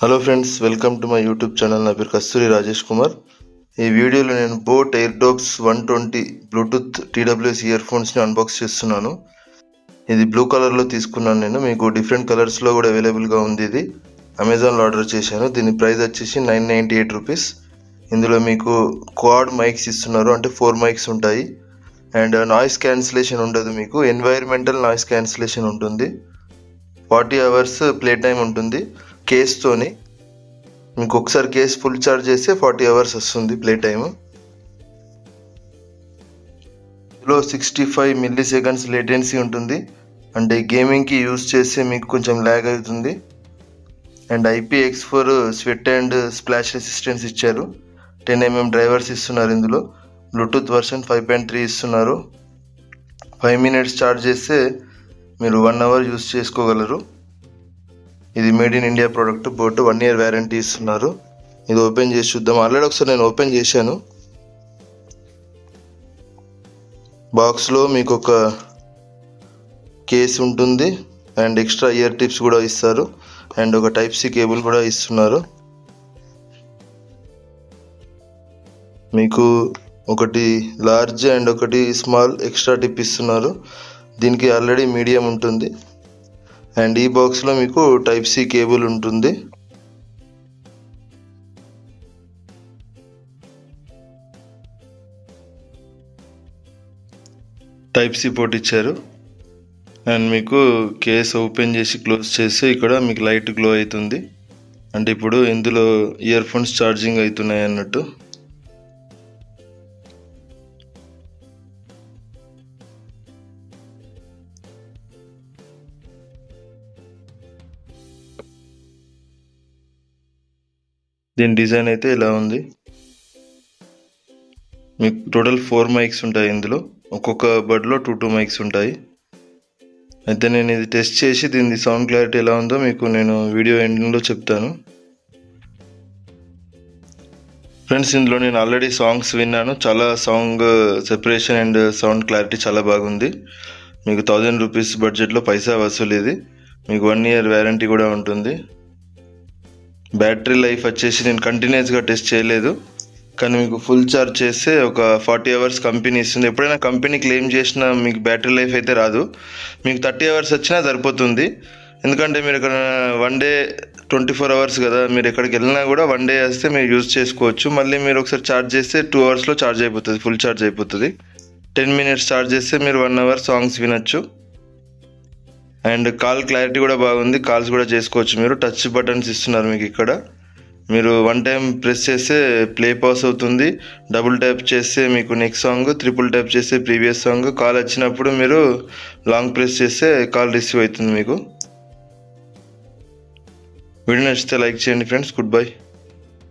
Hello friends, welcome to my YouTube channel. నా పేరు కస్తూరి రాజేష్ కుమార్. ఈ వీడియోలో నేను boAt Airdopes 120 Bluetooth TWS ear ఫోన్స్ని అన్బాక్స్ చేస్తున్నాను. ఇది బ్లూ కలర్లో తీసుకున్నాను నేను. మీకు డిఫరెంట్ కలర్స్లో కూడా అవైలబుల్గా ఉంది. ఇది అమెజాన్లో ఆర్డర్ చేశాను. దీని ప్రైస్ వచ్చేసి 998 రూపీస్. ఇందులో మీకు క్వాడ్ మైక్స్ ఇస్తున్నారు, అంటే 4 మైక్స్ ఉంటాయి. అండ్ నాయిస్ క్యాన్సిలేషన్ ఉండదు, మీకు ఎన్వైర్మెంటల్ నాయిస్ క్యాన్సిలేషన్ ఉంటుంది. 40 అవర్స్ ప్లే టైం ఉంటుంది కేస్తోని. మీకు ఒకసారి కేస్ ఫుల్ ఛార్జ్ చేస్తే 40 అవర్స్ వస్తుంది ప్లే టైమ్. ఇందులో 65 మిల్లీ సెకండ్స్ లేటెన్సీ ఉంటుంది, అంటే గేమింగ్కి యూజ్ చేస్తే మీకు కొంచెం ల్యాగ్ అవుతుంది. And IPX4 sweat and splash resistance ఇచ్చారు. 10mm డ్రైవర్స్ ఇస్తున్నారు. ఇందులో బ్లూటూత్ వర్షన్ 5.3 ఇస్తున్నారు. 5 మినిట్స్ ఛార్జ్ చేస్తే మీరు 1 అవర్ యూజ్ చేసుకోగలరు. ఇది made in India product. Boat 1 year warranty ఇస్తున్నారు. ఇది ఓపెన్ చేసి చూద్దాం. ఆల్రెడీ ఒకసారి నేను ఓపెన్ చేశాను. బాక్స్లో మీకు ఒక కేస్ ఉంటుంది అండ్ ఎక్స్ట్రా ఇయర్ టిప్స్ కూడా ఇస్తారు. అండ్ ఒక Type-C కేబుల్ కూడా ఇస్తున్నారు. మీకు ఒకటి లార్జ్ అండ్ ఒకటి స్మాల్ ఎక్స్ట్రా టిప్ ఇస్తున్నారు. దీనికి ఆల్రెడీ మీడియం ఉంటుంది. అండ్ ఈ బాక్స్లో మీకు Type-C కేబుల్ ఉంటుంది. Type-C పోర్ట్ ఇచ్చారు. అండ్ మీకు కేస్ ఓపెన్ చేసి క్లోజ్ చేస్తే ఇక్కడ మీకు లైట్ గ్లో అవుతుంది, అంటే ఇప్పుడు ఇందులో ఇయర్ ఫోన్స్ ఛార్జింగ్ అవుతున్నాయి అన్నట్టు. దీని డిజైన్ అయితే ఇలా ఉంది. మీకు టోటల్ 4 మైక్స్ ఉంటాయి. ఇందులో ఒక్కొక్క బడ్లో 2 మైక్స్ ఉంటాయి. అయితే నేను ఇది టెస్ట్ చేసి దీని సౌండ్ క్లారిటీ ఎలా ఉందో మీకు నేను వీడియో ఎండింగ్లో చెప్తాను. ఫ్రెండ్స్, ఇందులో నేను ఆల్రెడీ సాంగ్స్ విన్నాను. చాలా song separation and sound clarity చాలా బాగుంది. మీకు 1000 రూపీస్ బడ్జెట్లో పైసా వసూలు. ఇది మీకు 1 ఇయర్ వ్యారంటీ కూడా ఉంటుంది. బ్యాటరీ లైఫ్ వచ్చేసి నేను కంటిన్యూస్గా టెస్ట్ చేయలేదు, కానీ మీకు ఫుల్ ఛార్జ్ చేస్తే ఒక 40 అవర్స్ కంపెనీ ఇస్తుంది. ఎప్పుడైనా కంపెనీ క్లెయిమ్ చేసినా మీకు బ్యాటరీ లైఫ్ అయితే రాదు. మీకు 30 అవర్స్ వచ్చినా సరిపోతుంది. ఎందుకంటే మీరు ఇక్కడ 1 డే 24 అవర్స్ కదా, మీరు ఎక్కడికి వెళ్ళినా కూడా 1 డే వస్తే మీరు యూజ్ చేసుకోవచ్చు. మళ్ళీ మీరు ఒకసారి ఛార్జ్ చేస్తే 2 అవర్స్లో ఛార్జ్ అయిపోతుంది, ఫుల్ ఛార్జ్ అయిపోతుంది. 10 మినిట్స్ ఛార్జ్ చేస్తే మీరు 1 అవర్ సాంగ్స్ వినొచ్చు. అండ్ కాల్ క్లారిటీ కూడా బాగుంది, కాల్స్ కూడా చేసుకోవచ్చు. మీరు టచ్ బటన్స్ ఇస్తున్నారు. మీకు ఇక్కడ మీరు 1 టైం ప్రెస్ చేస్తే ప్లే పాస్ అవుతుంది, డబుల్ ట్యాప్ చేస్తే మీకు నెక్స్ట్ సాంగ్, ట్రిపుల్ ట్యాప్ చేస్తే ప్రీవియస్ సాంగ్. కాల్ వచ్చినప్పుడు మీరు లాంగ్ ప్రెస్ చేస్తే కాల్ రిసీవ్ అవుతుంది మీకు. వీడియో నచ్చితే లైక్ చేయండి ఫ్రెండ్స్. Good bye.